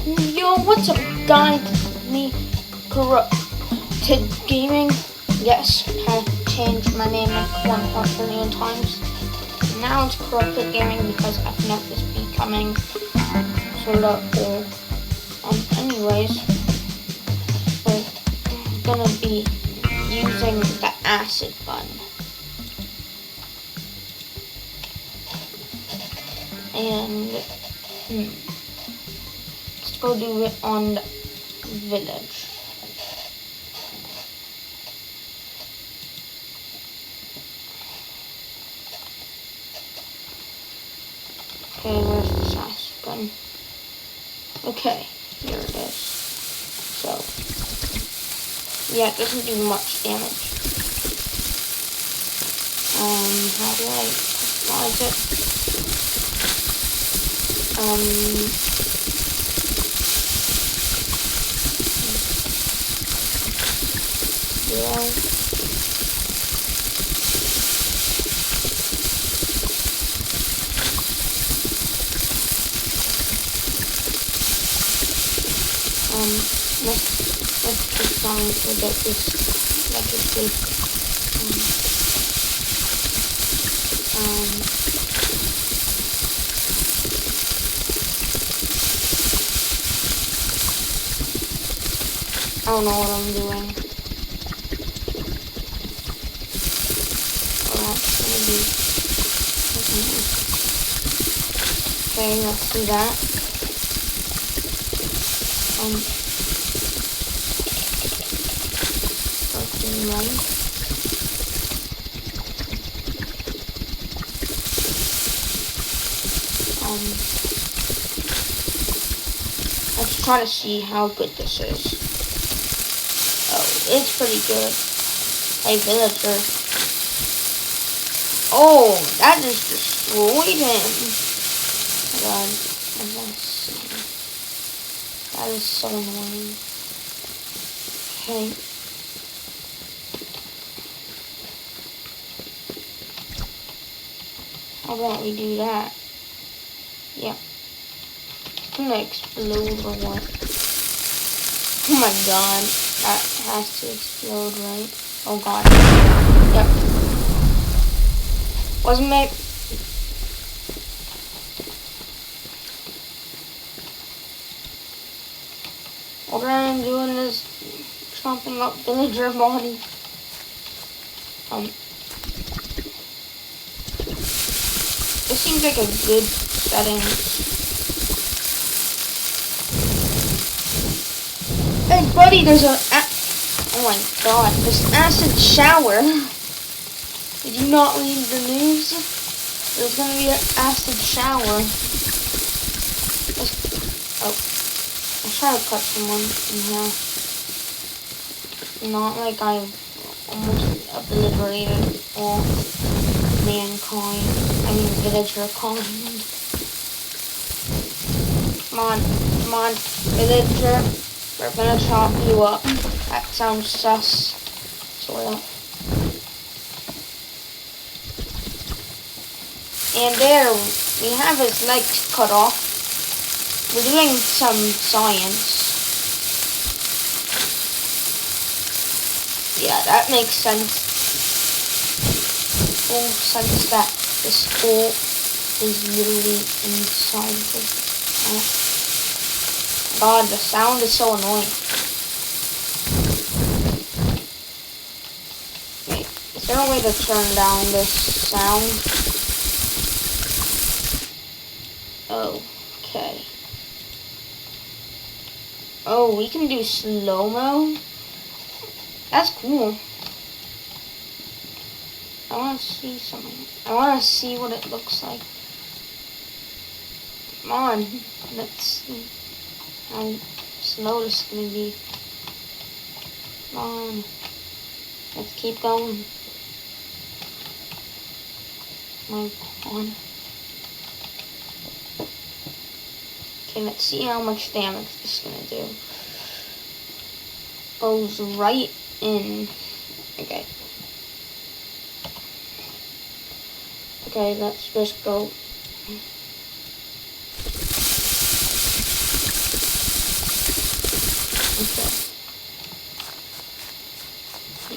Yo, what's up, guys? Me, Corrupted Gaming. Yes, I changed my name like 1 million times. Now it's Corrupted Gaming because FNF is becoming sort of cool. Anyways, we're gonna be using the acid gun. And, let's go do it on the village. Okay, where's the acid gun? Okay, here it is. So, yeah, it doesn't do much damage. How do I customize it? Yeah. Let's just try and forget this legacy. I don't know what I'm doing. Okay, let's do that. Right. Let's try to see how good this is. Oh, it's pretty good. Hey, villager. Oh, that just destroyed him. Oh my god. That is so annoying. Okay. How about we do that? Yeah. I'm gonna explode or what? Oh my god. That has to explode, right? Oh god. Yep. Wasn't me. What I'm doing is chopping up villager body. This seems like a good setting. Hey buddy, there's oh my god, there's an acid shower. Did you not read the news? There's gonna be an acid shower. Oh, I'll try to cut someone in half. Not like I've almost obliterated all mankind. I mean villager kind. Come on, villager. We're gonna chop you up. That sounds sus. Sort of. And there, we have his legs cut off. We're doing some science. Yeah, that makes sense. Full sense that the skull is literally inside the God, the sound is so annoying. Wait, is there a way to turn down this sound? Okay. Oh, we can do slow-mo? That's cool. I want to see something. I want to see what it looks like. Come on, let's see how slow this is going to be. Come on. Let's keep going. My God. Okay, let's see how much damage this is going to do. Goes right in. Okay. Okay, let's just go.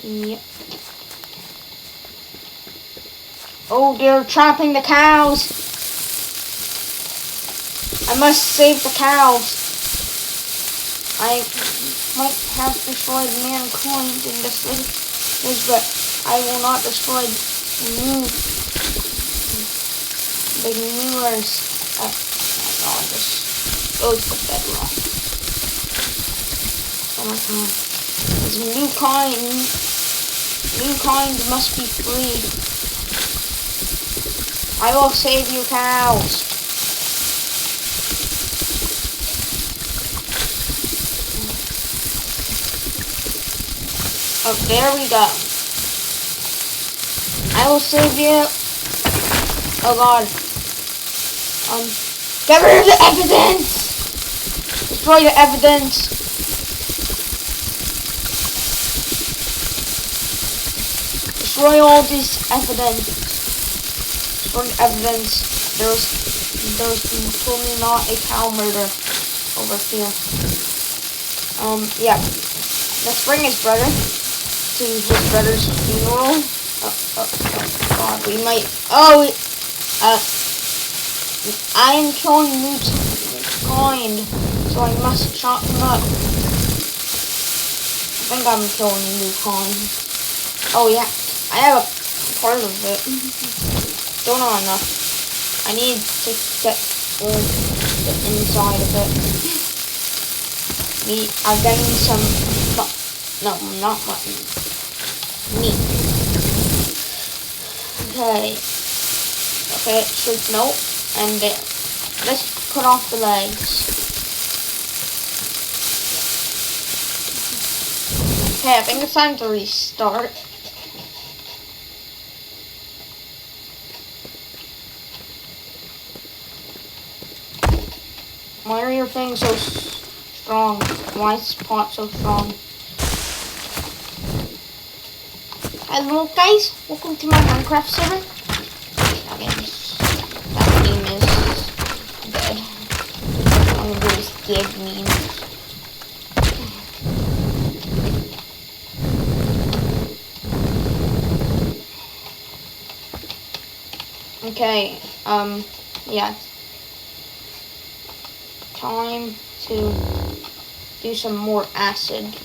Yep. Oh, they're trapping the cows. I must save the cows. I might have destroyed mankind in this village, but I will not destroy the newers. Oh, this goes to bedrock. Oh my god. This new kind must be free. I will save you, cows. Oh, there we go. I will save you. Oh god. Get rid of the evidence! Destroy the evidence! Destroy all this evidence. Destroy the evidence. There's totally not a cow murder over here. Yeah. Let's bring his brother to his brother's funeral. Oh god, we might. I am killing Luke's kind, so I must chop him up. I think I'm killing Luke kind. Oh yeah, I have a part of it. Don't know enough. I need to get the inside of it. I'm getting some, no, not mutton. Meat. Okay, it should melt. And there. Let's cut off the legs. Okay, I think it's time to restart. Why are your things so strong? Why is the pot so strong? Hello guys, welcome to my Minecraft server. That meme is dead. I'm gonna do this dead meme. Okay, yeah. Time to do some more acid.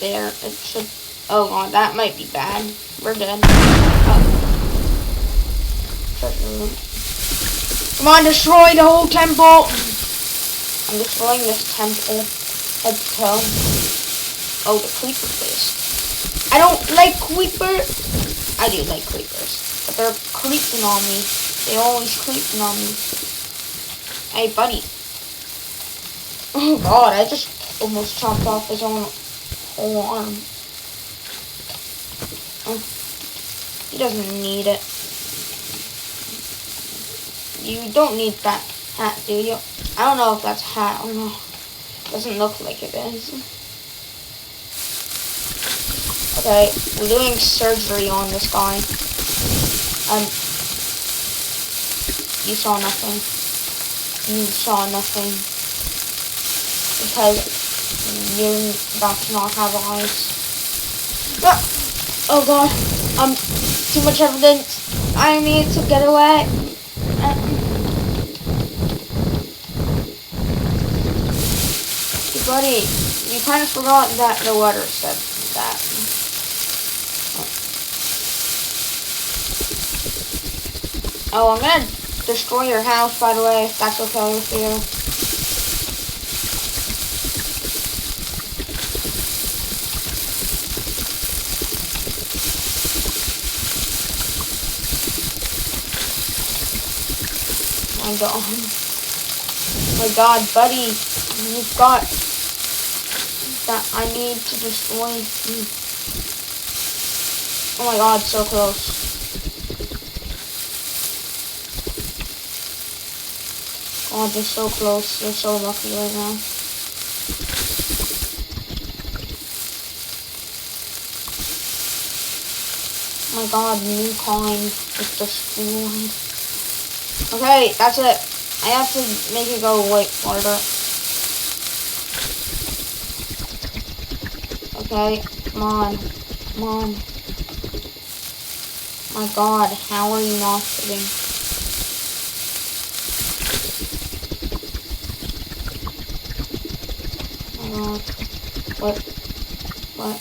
There, it should. Oh god, that might be bad. We're dead. Come on, destroy the whole temple! I'm destroying this temple. Head to toe. Oh, the creeper face. I don't like creepers. I do like creepers. But they're creeping on me. They're always creeping on me. Hey, buddy. Oh god, I just almost chopped off his own whole arm. Oh, he doesn't need it. You don't need that hat, do you? I don't know if that's a hat or not. Doesn't look like it is. Okay, we're doing surgery on this guy. You saw nothing. You saw nothing. Because you're about to not have eyes. Ah! Oh god. Too much evidence. I need to get away. Buddy, you kind of forgot that the letter said that. Oh, I'm gonna destroy your house, by the way, if that's okay with you. My god, buddy, you've got that I need to destroy. Oh my god, so close. God, you're so close. You're so lucky right now. Oh my god, new kind is destroyed. Okay, that's it. I have to make it go way farther. Okay, come on. Come on. My god, how are you not hitting? Oh my god. What? What?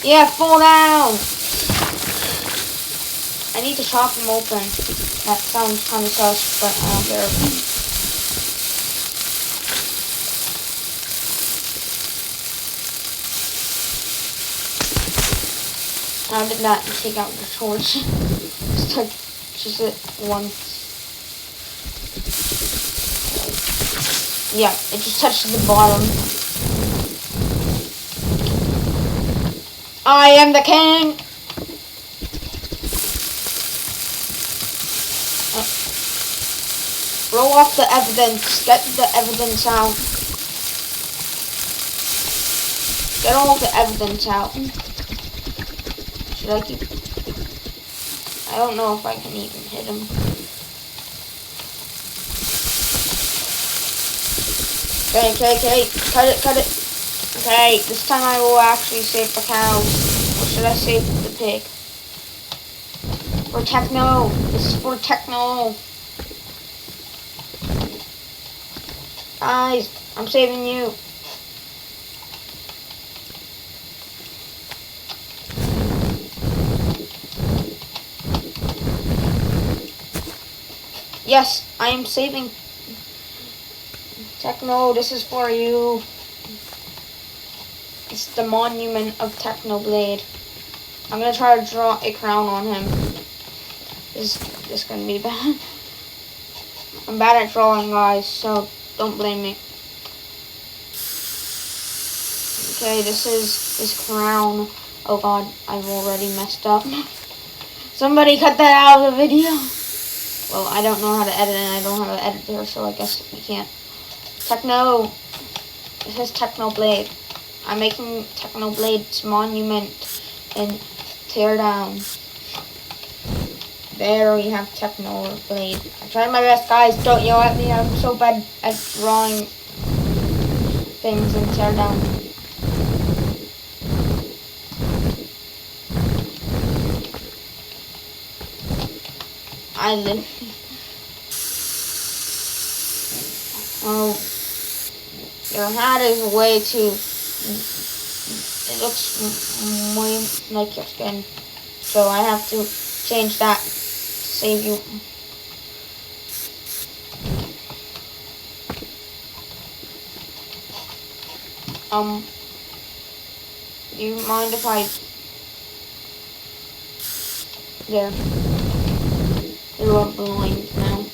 Yeah, fall down! I need to chop him open. That sounds kind of sus, but I don't care. How did that take out the torch? Just touches it once. Yeah, it just touched the bottom. I am the king! Roll off the evidence. Get the evidence out. Get all the evidence out. Should I keep... I don't know if I can even hit him. Okay. Cut it. Okay, this time I will actually save the cows. Or should I save the pig? For Techno. This is for Techno. Guys, I'm saving you. Yes, I am saving Techno. This is for you. It's the monument of Technoblade. I'm gonna try to draw a crown on him. This is gonna be bad. I'm bad at drawing, guys, so don't blame me. Okay, this is his crown. Oh god, I've already messed up. Somebody cut that out of the video. Well, I don't know how to edit and I don't have an editor, so I guess we can't. Techno. It says Technoblade. I'm making Technoblade's monument in teardown. There we have Technoblade. I tried my best, guys. Don't yell at me. I'm so bad at drawing things in teardown. I live. Oh, your hat is way too. It looks more like your skin, so I have to change that to save you. Do you mind if I? There. You are blind now.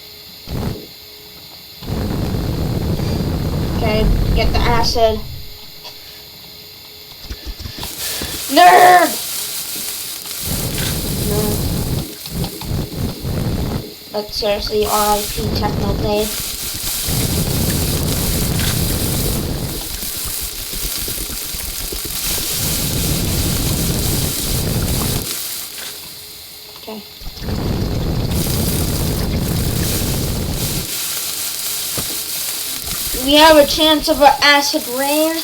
Okay, get the acid. Nerd! Nerd. But seriously, R.I.P. Technoblade. Okay. We have a chance of an acid rain.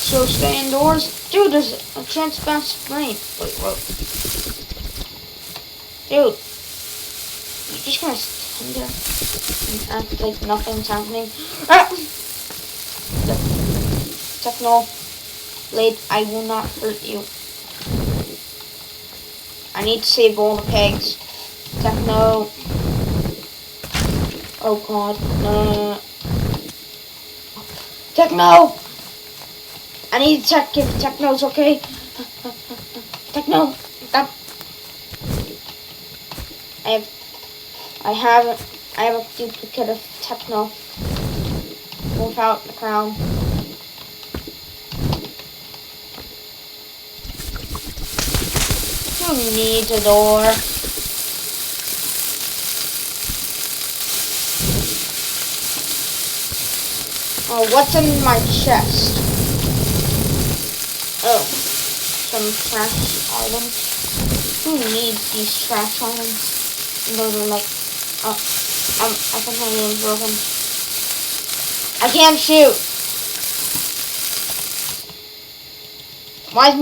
So stay indoors. Dude, there's a chance of acid rain. Wait, whoa. Dude. You just gonna stand there and act like nothing's happening. Ah! Technoblade, I will not hurt you. I need to save all the pigs. Techno. Oh god, no. Techno! I need to check if Techno's okay. Techno, stop. I have a duplicate of Techno without the crown. Who needs a door? Oh, what's in my chest? Oh, some trash items. Who needs these trash items? And those are like, I think my name's broken. I can't shoot. Why is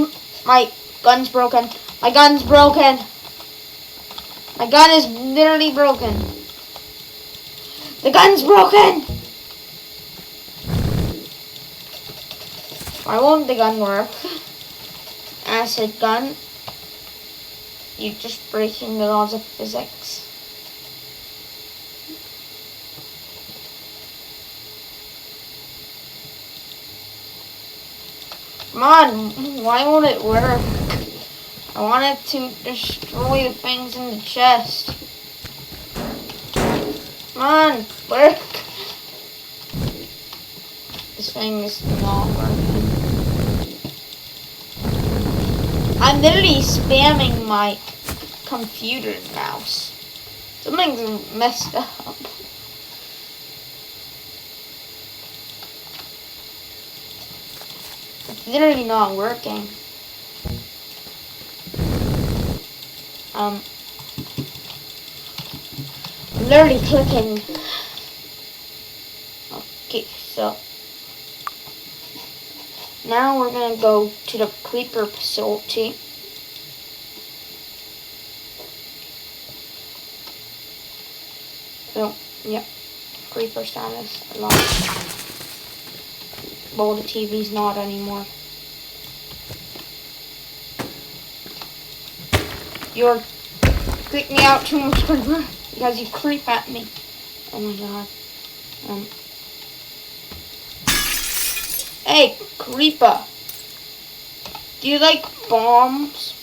my gun's broken? My gun's broken. My gun is literally broken. The gun's broken. Why won't the gun work? Acid gun. You're just breaking the laws of physics. Come on, why won't it work? I wanted to destroy the things in the chest. Come on, work. This thing is not working. I'm literally spamming my computer mouse. Something's messed up. It's literally not working. I'm literally clicking. Okay, so now we're gonna go to the creeper facility. So, yep, creeper status lost. Well, the TV's not anymore. You're freaking me out too much, creeper, because you creep at me. Oh my god. Hey, creeper. Do you like bombs?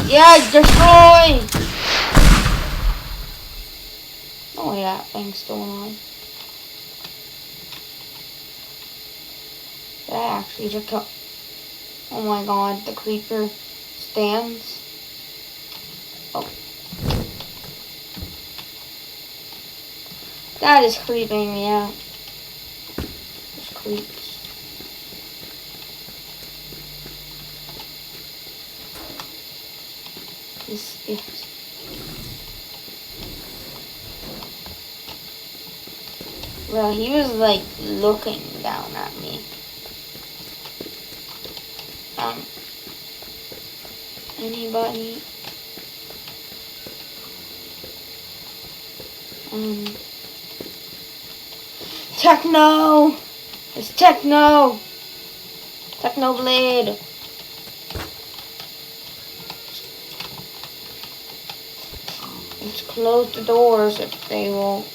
Yeah, destroy! Oh yeah, that thing's still on. That actually just cut. Oh my god, the creeper stands. Oh. That is creeping me out. Just creeps. This is. Well, he was like looking down at me. Anybody? Techno! It's Techno! Techno Blade! Let's close the doors if they won't.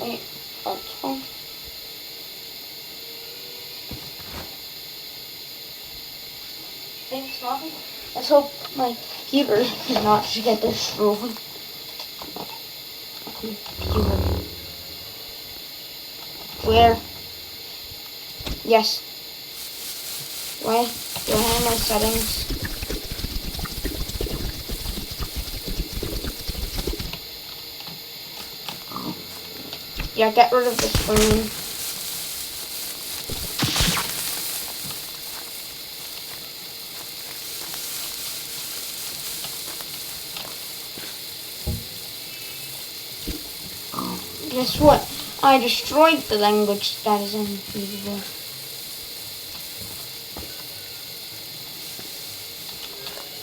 Wait, what's wrong? Thanks, Mommy. Let's hope my computer is not to get destroyed. Computer. Where? Yes. Why? Do I have my settings? Yeah, get rid of the screen. Guess what? I destroyed the language that is unusable.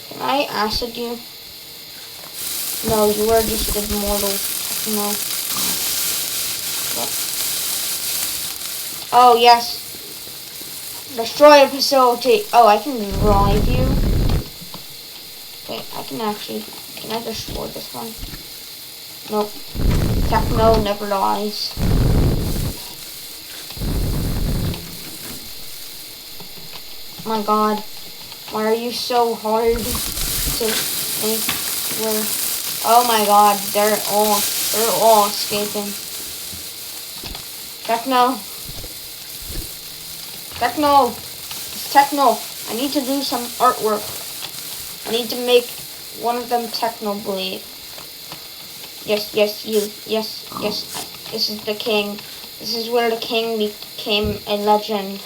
Can I acid you? No, you are just immortal. No. Oh, yes. Destroy a facility. Oh, I can revive you. Wait, I can actually... Can I destroy this one? Nope. Techno never dies. Oh my god. Why are you so hard to make where... Oh my god, they're all escaping. Techno. Techno. It's Techno. I need to do some artwork. I need to make one of them Techno Blade. Yes, you. Yes. This is the king. This is where the king became a legend.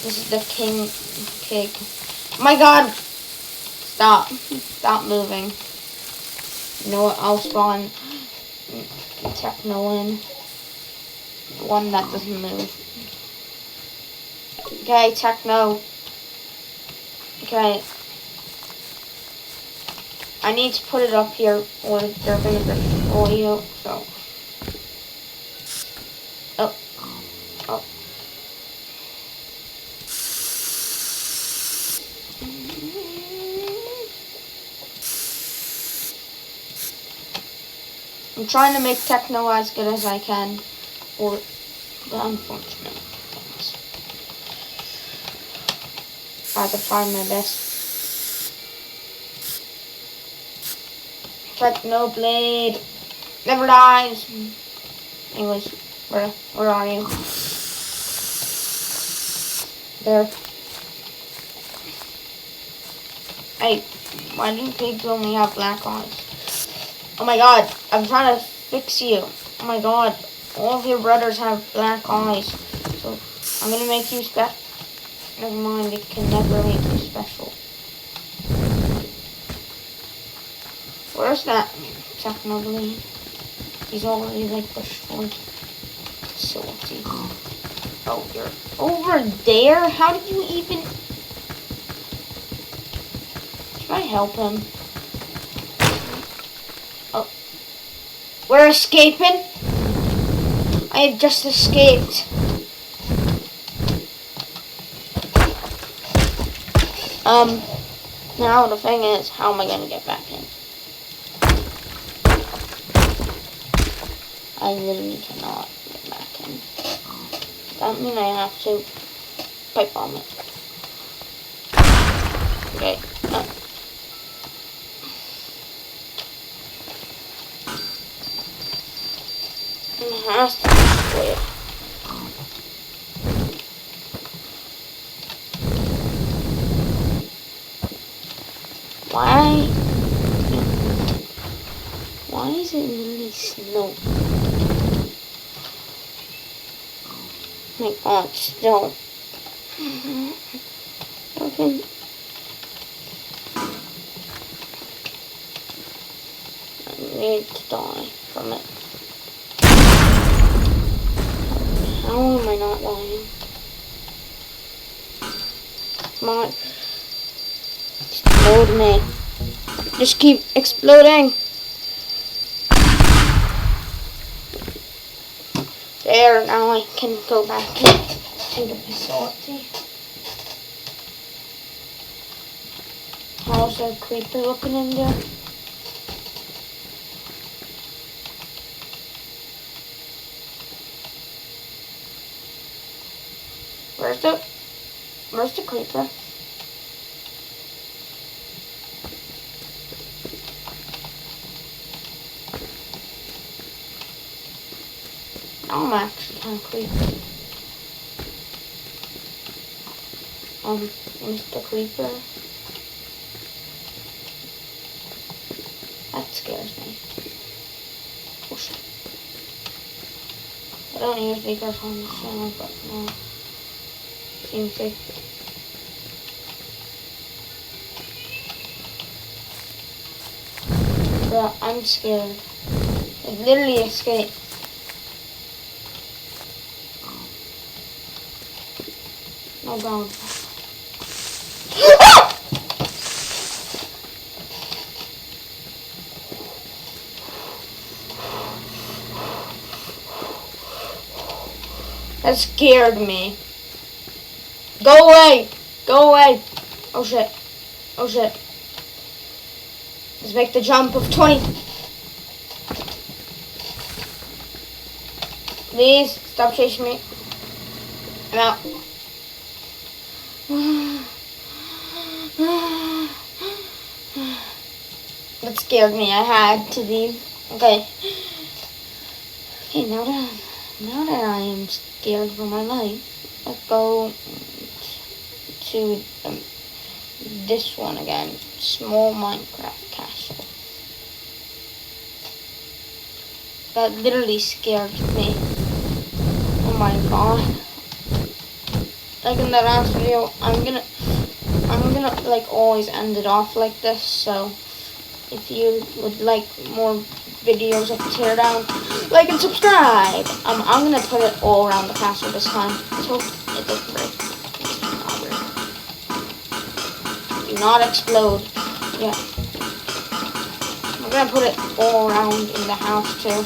This is the king pig. Oh my god! Stop. Stop moving. You know what? I'll spawn Techno in. One that doesn't move. Okay, Techno. Okay. I need to put it up here or they're gonna destroy you, so. Oh. Oh. I'm trying to make Techno as good as I can for the unfortunate things. I can try my best. Techno Blade never dies. Anyways, where are you? There. Hey, why do pigs only have black eyes? Oh my god, I'm trying to fix you. Oh my god, all of your brothers have black eyes. So I'm gonna make you special. Never mind, it can never make you special. Where's that Techno Blade? He's already like destroyed. Salty. Oh, you're over there? How did you even... Should I help him? Oh. We're escaping? I have just escaped. Now the thing is, how am I gonna get back in? I literally cannot get back in. That means I have to pipe bomb it. Okay. It has to destroy it. Why is it literally snow? My god, snow. Okay. I need to die from it. How am I not dying? Come on. Explode me. Just keep exploding. There, now I can go back to the facility. How's that creeper looking in there? Where's the creeper? I'm actually kind of creepy. Mr. Creeper. That scares me. Oh shit. I don't usually go on the channel, but no. Seems safe. Bruh, I'm scared. I literally escaped. No ground. That scared me. Go away! Go away! Oh shit. Oh shit. Let's make the jump of 20. Please, stop chasing me. I'm out. That scared me. I had to leave. Okay. Okay, now that I am scared for my life, let's go to this one again. Small Minecraft castle. That literally scared me. my god. Like in the last video, I'm gonna like always end it off like this, so if you would like more videos of teardown, like and subscribe. I'm gonna put it all around the castle this time. Let's hope it doesn't break. Do not explode. Yeah. I'm gonna put it all around in the house too.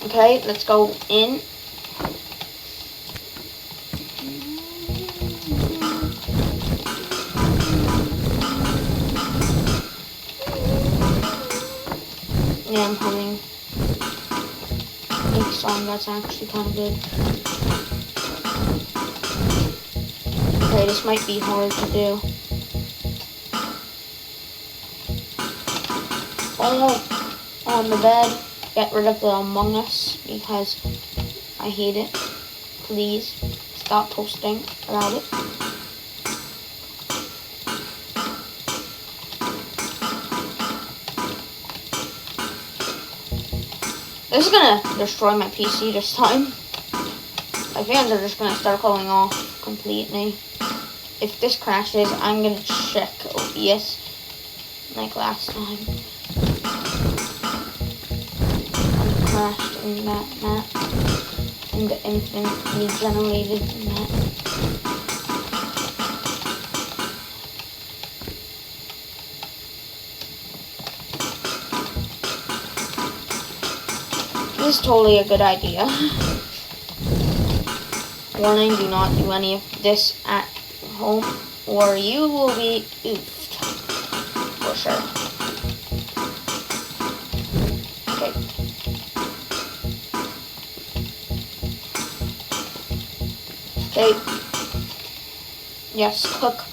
Okay, let's go in. Yeah, I'm humming a song that's actually kind of good. Okay, this might be hard to do. All on the bed. Get rid of the Among Us because I hate it. Please stop posting about it. This is gonna destroy my PC this time. My fans are just gonna start going off completely. If this crashes, I'm gonna check OBS like last time. Crashed in that map, in the infinitely generated map. This is totally a good idea. Warning, do not do any of this at home or you will be oofed. For sure. Okay. Yes, cook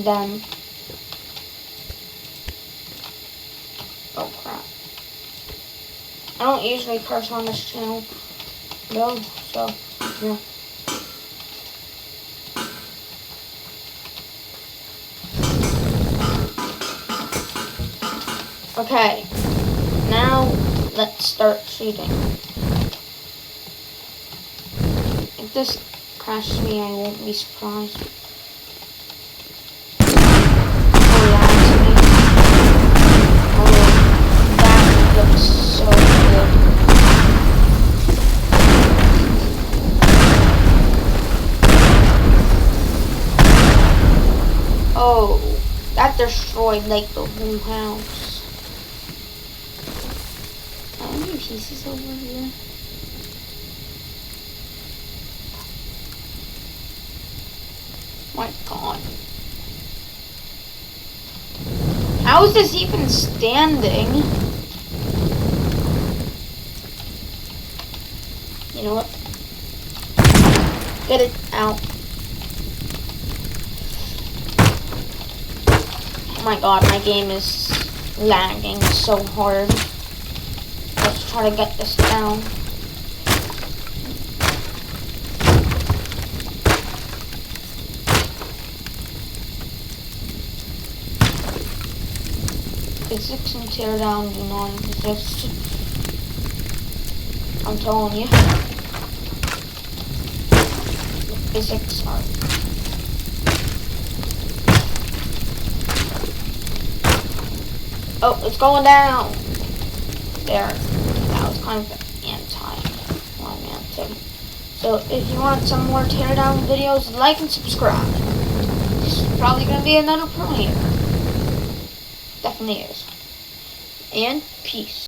them. Oh crap. I don't usually curse on this channel, though, so, yeah. Okay, now let's start shooting. If this crashes me, I won't be surprised. Oh, that looks so good. Oh, that destroyed like the whole house. How many pieces over here? My god. How is this even standing? You know what? Get it out. Oh my god, my game is lagging so hard. Let's try to get this down. Physics and teardown do not exist. I'm telling you. The physics are. Oh, it's going down. There. That was kind of anti-climatic. So if you want some more teardown videos, like and subscribe. This is probably going to be another premiere. Definitely is. And peace.